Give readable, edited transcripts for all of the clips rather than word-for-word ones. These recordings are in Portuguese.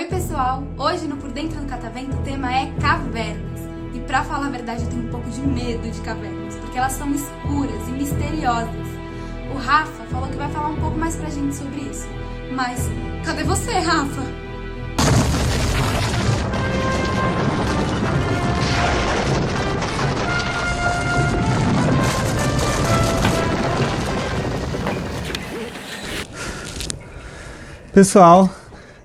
Oi pessoal, hoje no Por Dentro do Catavento o tema é cavernas. E pra falar a verdade eu tenho um pouco de medo de cavernas, porque elas são escuras e misteriosas. O Rafa falou que vai falar um pouco mais pra gente sobre isso. Mas cadê você, Rafa? Pessoal,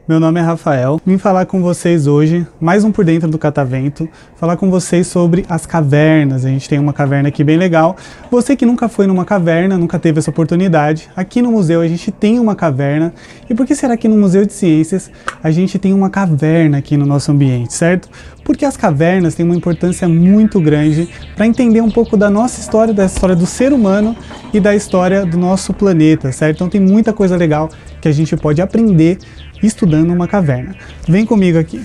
meu nome é Rafael, vim falar com vocês hoje, mais um Por Dentro do Catavento, falar com vocês sobre as cavernas. A gente tem uma caverna aqui bem legal. Você que nunca foi numa caverna, nunca teve essa oportunidade, aqui no museu a gente tem uma caverna. E por que será que no Museu de Ciências a gente tem uma caverna aqui no nosso ambiente, certo? Porque as cavernas têm uma importância muito grande para entender um pouco da nossa história, da história do ser humano e da história do nosso planeta, certo? Então tem muita coisa legal que a gente pode aprender estudando uma caverna. Vem comigo aqui.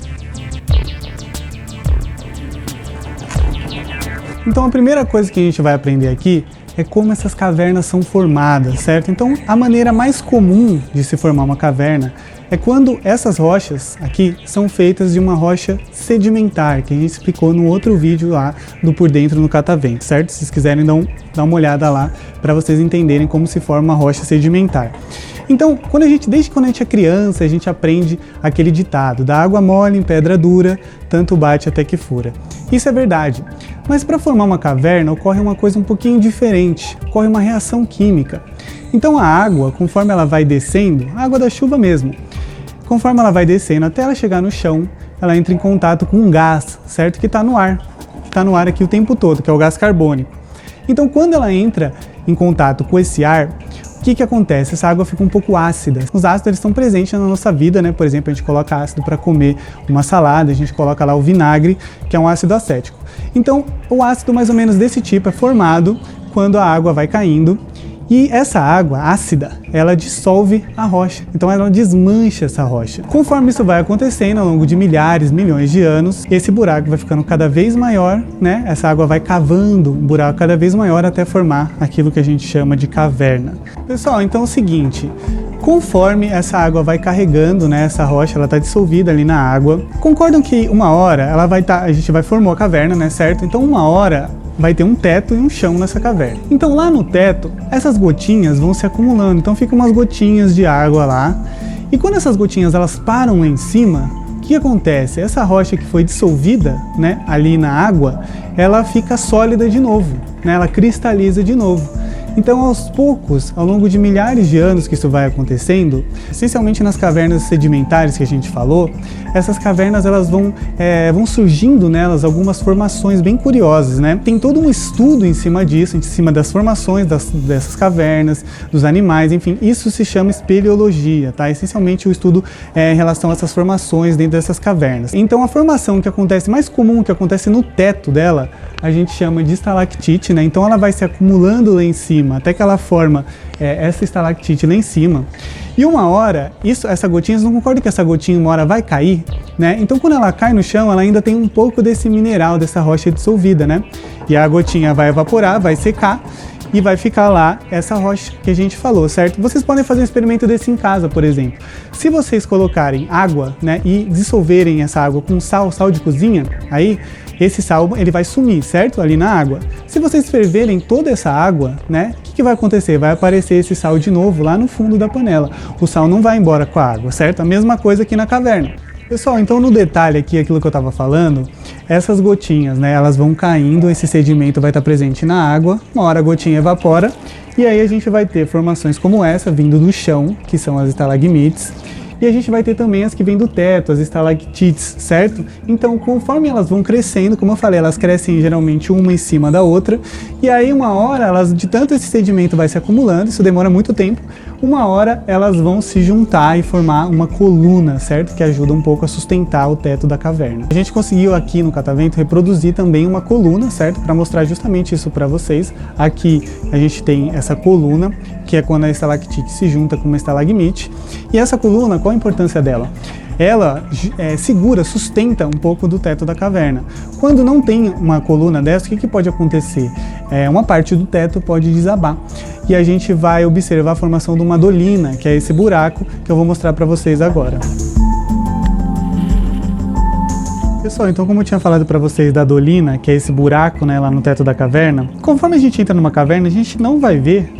Então a primeira coisa que a gente vai aprender aqui é como essas cavernas são formadas, certo? Então a maneira mais comum de se formar uma caverna é quando essas rochas aqui são feitas de uma rocha sedimentar, que a gente explicou no outro vídeo lá do Por Dentro no Catavento, certo? Se vocês quiserem dar uma olhada lá para vocês entenderem como se forma uma rocha sedimentar. Então, desde quando a gente é criança, a gente aprende aquele ditado: da água mole em pedra dura, tanto bate até que fura. Isso é verdade. Mas para formar uma caverna ocorre uma coisa um pouquinho diferente, ocorre uma reação química. Então a água, conforme ela vai descendo, a água da chuva mesmo, conforme ela vai descendo até ela chegar no chão, ela entra em contato com um gás, certo? Que está no ar aqui o tempo todo, que é o gás carbônico. Então quando ela entra em contato com esse ar, o que acontece? Essa água fica um pouco ácida. Os ácidos eles estão presentes na nossa vida, né? Por exemplo, a gente coloca ácido para comer uma salada, a gente coloca lá o vinagre, que é um ácido acético. Então, o ácido mais ou menos desse tipo é formado quando a água vai caindo. E essa água ácida, ela dissolve a rocha, então ela desmancha essa rocha. Conforme isso vai acontecendo ao longo de milhares, milhões de anos, esse buraco vai ficando cada vez maior, né? Essa água vai cavando um buraco cada vez maior até formar aquilo que a gente chama de caverna. Pessoal, então é o seguinte, conforme essa água vai carregando, né, essa rocha, ela está dissolvida ali na água. Concordam que uma hora a gente vai formar a caverna, né, certo? Então uma hora vai ter um teto e um chão nessa caverna. Então lá no teto, essas gotinhas vão se acumulando, então ficam umas gotinhas de água lá. E quando essas gotinhas elas param lá em cima, o que acontece? Essa rocha que foi dissolvida, né, ali na água, ela fica sólida de novo, né, ela cristaliza de novo. Então, aos poucos, ao longo de milhares de anos que isso vai acontecendo, essencialmente nas cavernas sedimentares que a gente falou, essas cavernas elas vão surgindo nelas algumas formações bem curiosas, né? Tem todo um estudo em cima disso, em cima das formações dessas cavernas, dos animais, enfim, isso se chama espeleologia, tá? Essencialmente o estudo em relação a essas formações dentro dessas cavernas. Então, a formação que acontece, mais comum, que acontece no teto dela, a gente chama de estalactite, né? Então ela vai se acumulando lá em cima, até que ela forma essa estalactite lá em cima. E uma hora, essa gotinha, vocês não concordam que essa gotinha uma hora vai cair, né? Então quando ela cai no chão, ela ainda tem um pouco desse mineral, dessa rocha dissolvida, né? E a gotinha vai evaporar, vai secar e vai ficar lá essa rocha que a gente falou, certo? Vocês podem fazer um experimento desse em casa, por exemplo. Se vocês colocarem água, né, e dissolverem essa água com sal de cozinha, aí esse sal ele vai sumir, certo? Ali na água. Se vocês ferverem toda essa água, né, o que vai acontecer? Vai aparecer esse sal de novo lá no fundo da panela. O sal não vai embora com a água, certo? A mesma coisa aqui na caverna. Pessoal, então no detalhe aqui, aquilo que eu estava falando, essas gotinhas, né, elas vão caindo, esse sedimento vai estar presente na água, uma hora a gotinha evapora, e aí a gente vai ter formações como essa, vindo do chão, que são as estalagmites, e a gente vai ter também as que vêm do teto, as estalactites, certo? Então, conforme elas vão crescendo, como eu falei, elas crescem geralmente uma em cima da outra, e aí uma hora, de tanto esse sedimento vai se acumulando, isso demora muito tempo, uma hora elas vão se juntar e formar uma coluna, certo? Que ajuda um pouco a sustentar o teto da caverna. A gente conseguiu aqui no Catavento reproduzir também uma coluna, certo? Para mostrar justamente isso para vocês. Aqui a gente tem essa coluna, que é quando a estalactite se junta com uma estalagmite. E essa coluna, qual a importância dela? Ela segura, sustenta um pouco do teto da caverna. Quando não tem uma coluna dessa, o que pode acontecer? Uma parte do teto pode desabar. E a gente vai observar a formação de uma dolina, que é esse buraco que eu vou mostrar para vocês agora. Pessoal, então como eu tinha falado para vocês da dolina, que é esse buraco, né, lá no teto da caverna, conforme a gente entra numa caverna, a gente não vai ver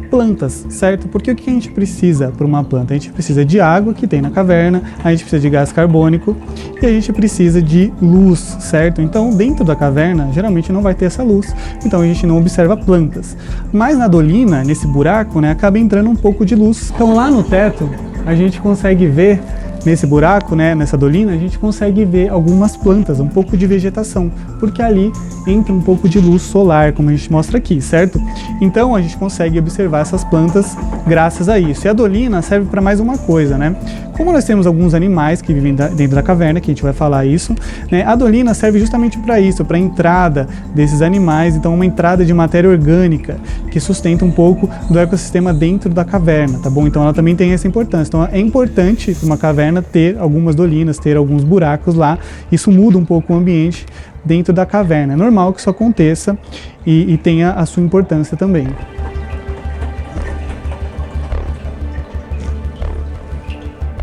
plantas, certo? Porque o que a gente precisa para uma planta? A gente precisa de água que tem na caverna, a gente precisa de gás carbônico e a gente precisa de luz, certo? Então, dentro da caverna, geralmente não vai ter essa luz, então a gente não observa plantas. Mas na dolina, nesse buraco, né, acaba entrando um pouco de luz. Então, lá no teto, a gente consegue ver nesse buraco, né, nessa dolina, a gente consegue ver algumas plantas, um pouco de vegetação, porque ali entra um pouco de luz solar, como a gente mostra aqui, certo? Então a gente consegue observar essas plantas graças a isso. E a dolina serve para mais uma coisa, né? Como nós temos alguns animais que vivem dentro da caverna, que a gente vai falar isso, né, a dolina serve justamente para isso, para a entrada desses animais, então uma entrada de matéria orgânica que sustenta um pouco do ecossistema dentro da caverna, tá bom? Então ela também tem essa importância. Então é importante para uma caverna ter algumas dolinas, ter alguns buracos lá, isso muda um pouco o ambiente dentro da caverna. É normal que isso aconteça e tenha a sua importância também.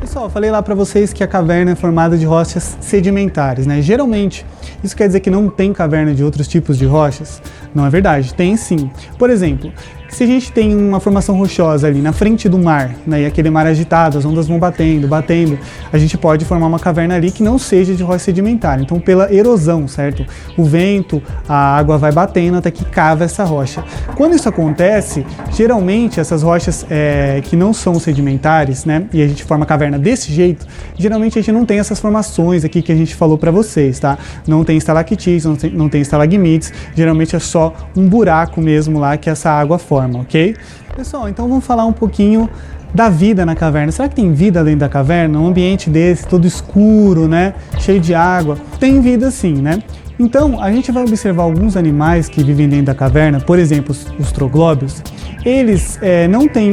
Pessoal, eu falei lá para vocês que a caverna é formada de rochas sedimentares, né? Geralmente, isso quer dizer que não tem caverna de outros tipos de rochas? Não é verdade, tem sim. Por exemplo, se a gente tem uma formação rochosa ali na frente do mar, né, e aquele mar agitado, as ondas vão batendo, a gente pode formar uma caverna ali que não seja de rocha sedimentar. Então, pela erosão, certo? O vento, a água vai batendo até que cava essa rocha. Quando isso acontece, geralmente essas rochas que não são sedimentares, né, e a gente forma a caverna desse jeito, geralmente a gente não tem essas formações aqui que a gente falou para vocês, tá? Não tem estalactites, não tem estalagmites, geralmente é só um buraco mesmo lá que essa água forma, ok? Pessoal, então vamos falar um pouquinho da vida na caverna. Será que tem vida dentro da caverna? Um ambiente desse, todo escuro, né? Cheio de água. Tem vida sim, né? Então, a gente vai observar alguns animais que vivem dentro da caverna, por exemplo, os troglóbios. Eles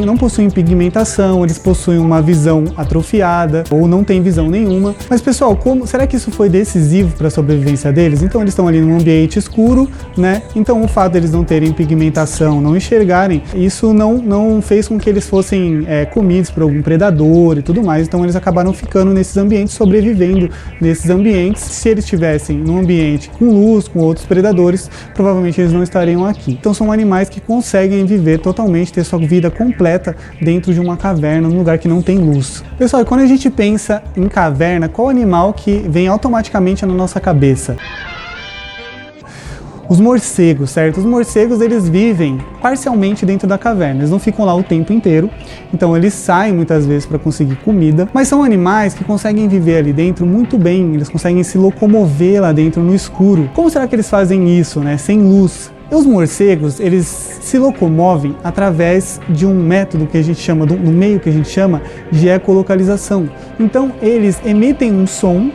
não possuem pigmentação, eles possuem uma visão atrofiada ou não têm visão nenhuma. Mas pessoal, será que isso foi decisivo para a sobrevivência deles? Então eles estão ali num ambiente escuro, né? Então o fato deles não terem pigmentação, não enxergarem, isso não fez com que eles fossem comidos por algum predador e tudo mais. Então eles acabaram ficando nesses ambientes, sobrevivendo nesses ambientes. Se eles estivessem num ambiente com luz, com outros predadores, provavelmente eles não estariam aqui. Então são animais que conseguem viver totalmente, ter sua vida completa dentro de uma caverna, num lugar que não tem luz. Pessoal, e quando a gente pensa em caverna, qual animal que vem automaticamente na nossa cabeça? Os morcegos, certo? Os morcegos, eles vivem parcialmente dentro da caverna, eles não ficam lá o tempo inteiro, então eles saem muitas vezes para conseguir comida, mas são animais que conseguem viver ali dentro muito bem, eles conseguem se locomover lá dentro no escuro. Como será que eles fazem isso, né? Sem luz? E os morcegos, eles se locomovem através de um método que a gente chama, no meio que a gente chama de ecolocalização. Então eles emitem um som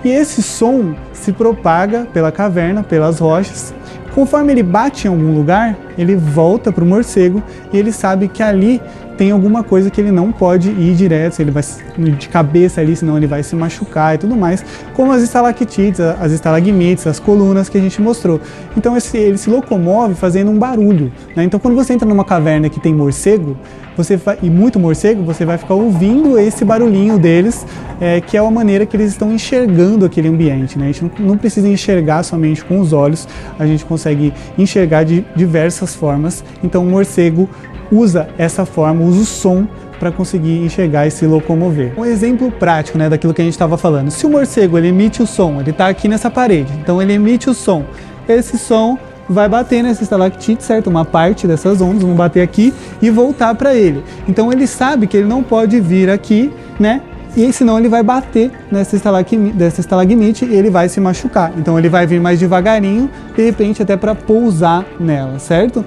e esse som se propaga pela caverna, pelas rochas. Conforme ele bate em algum lugar, ele volta para o morcego e ele sabe que ali tem alguma coisa que ele não pode ir direto, ele vai de cabeça ali, senão ele vai se machucar e tudo mais, como as estalactites, as estalagmites, as colunas que a gente mostrou. Então ele se locomove fazendo um barulho, né? Então quando você entra numa caverna que tem morcego, e muito morcego, você vai ficar ouvindo esse barulhinho deles, que é a maneira que eles estão enxergando aquele ambiente, né? A gente não precisa enxergar somente com os olhos, a gente consegue enxergar de diversas formas. Então o morcego usa essa forma, usa o som para conseguir enxergar e se locomover. Um exemplo prático, né, daquilo que a gente estava falando. Se o morcego ele emite o som, ele está aqui nessa parede, então ele emite o som. Esse som vai bater nessa estalactite, certo? Uma parte dessas ondas vão bater aqui e voltar para ele. Então ele sabe que ele não pode vir aqui, né? E senão ele vai bater nessa estalagmite e ele vai se machucar. Então ele vai vir mais devagarinho, de repente até para pousar nela, certo?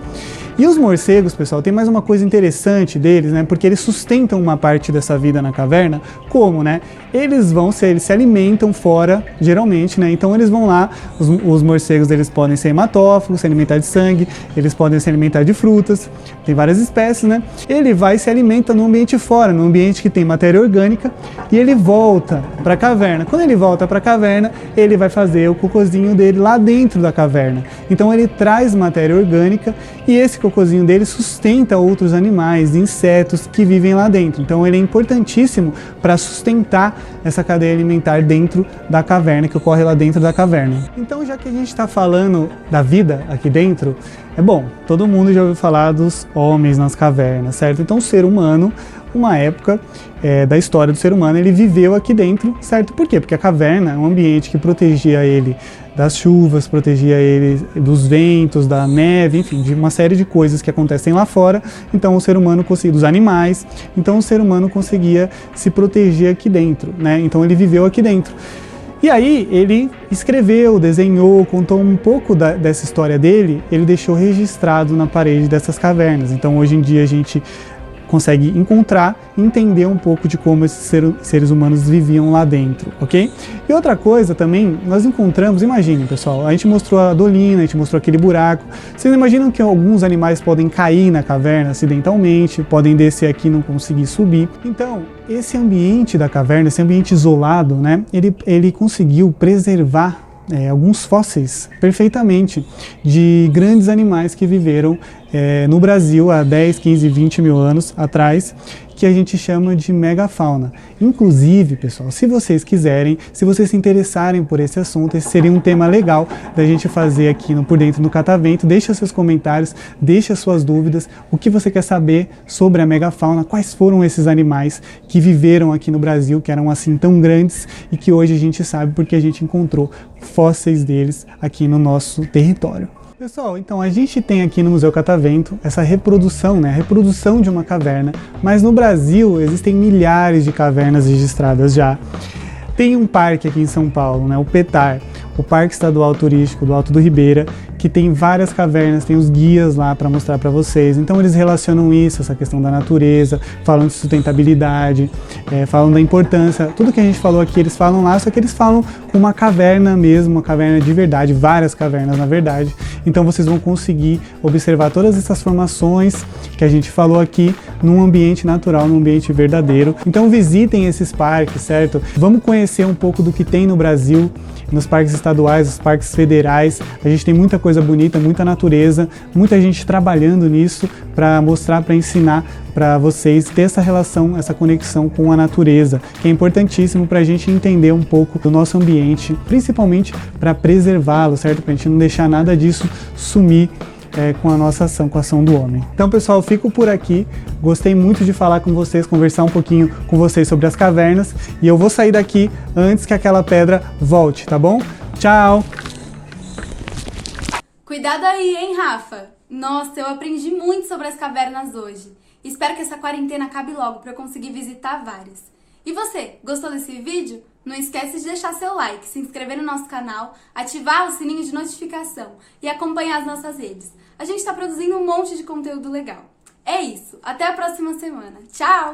E os morcegos, pessoal, tem mais uma coisa interessante deles, né? Porque eles sustentam uma parte dessa vida na caverna. Como, né? Eles se alimentam fora, geralmente, né? Então eles vão lá, os morcegos, eles podem ser hematófagos, se alimentar de sangue, eles podem se alimentar de frutas, tem várias espécies, né? Ele vai se alimenta no ambiente fora, no ambiente que tem matéria orgânica, e ele volta para a caverna. Quando ele volta para a caverna, ele vai fazer o cocôzinho dele lá dentro da caverna. Então ele traz matéria orgânica, e esse cocôzinho dele sustenta outros animais, insetos que vivem lá dentro. Então ele é importantíssimo para sustentar essa cadeia alimentar dentro da caverna, que ocorre lá dentro da caverna. Então, já que a gente está falando da vida aqui dentro, todo mundo já ouviu falar dos homens nas cavernas, certo? Então o ser humano, uma época da história do ser humano, ele viveu aqui dentro, certo? Por quê? Porque a caverna é um ambiente que protegia ele das chuvas, protegia ele dos ventos, da neve, enfim, de uma série de coisas que acontecem lá fora. Então o ser humano conseguia, dos animais, então o ser humano conseguia se proteger aqui dentro, né? Então ele viveu aqui dentro. E aí ele escreveu, desenhou, contou um pouco dessa história dele, ele deixou registrado na parede dessas cavernas. Então hoje em dia a gente consegue encontrar e entender um pouco de como esses seres humanos viviam lá dentro, ok? E outra coisa também, nós encontramos, imaginem pessoal, a gente mostrou a dolina, a gente mostrou aquele buraco. Vocês imaginam que alguns animais podem cair na caverna acidentalmente, podem descer aqui e não conseguir subir. Então, esse ambiente da caverna, esse ambiente isolado, né, ele conseguiu preservar alguns fósseis perfeitamente de grandes animais que viveram no Brasil há 10, 15, 20 mil anos atrás, que a gente chama de megafauna. Inclusive, pessoal, se vocês quiserem, se vocês se interessarem por esse assunto, esse seria um tema legal da gente fazer aqui no Por Dentro do Catavento. Deixa seus comentários, deixa suas dúvidas, o que você quer saber sobre a megafauna, quais foram esses animais que viveram aqui no Brasil, que eram assim tão grandes e que hoje a gente sabe porque a gente encontrou fósseis deles aqui no nosso território. Pessoal, então a gente tem aqui no Museu Catavento essa reprodução, né? A reprodução de uma caverna, mas no Brasil existem milhares de cavernas registradas já. Tem um parque aqui em São Paulo, né? O PETAR, o Parque Estadual Turístico do Alto do Ribeira, que tem várias cavernas, tem os guias lá para mostrar para vocês. Então eles relacionam isso, essa questão da natureza, falam de sustentabilidade, falam da importância. Tudo que a gente falou aqui eles falam lá, só que eles falam com uma caverna mesmo, uma caverna de verdade, várias cavernas na verdade. Então vocês vão conseguir observar todas essas formações que a gente falou aqui num ambiente natural, num ambiente verdadeiro. Então visitem esses parques, certo? Vamos conhecer um pouco do que tem no Brasil, nos parques estaduais, os parques federais. A gente tem muita coisa bonita, muita natureza, muita gente trabalhando nisso para mostrar, para ensinar para vocês ter essa relação, essa conexão com a natureza, que é importantíssimo para a gente entender um pouco do nosso ambiente, principalmente para preservá-lo, certo? Para a gente não deixar nada disso sumir com a nossa ação, com a ação do homem. Então, pessoal, fico por aqui. Gostei muito de falar com vocês, conversar um pouquinho com vocês sobre as cavernas. E eu vou sair daqui antes que aquela pedra volte, tá bom? Tchau! Cuidado aí, hein, Rafa? Nossa, eu aprendi muito sobre as cavernas hoje. Espero que essa quarentena acabe logo para eu conseguir visitar várias. E você, gostou desse vídeo? Não esquece de deixar seu like, se inscrever no nosso canal, ativar o sininho de notificação e acompanhar as nossas redes. A gente está produzindo um monte de conteúdo legal. É isso, até a próxima semana. Tchau!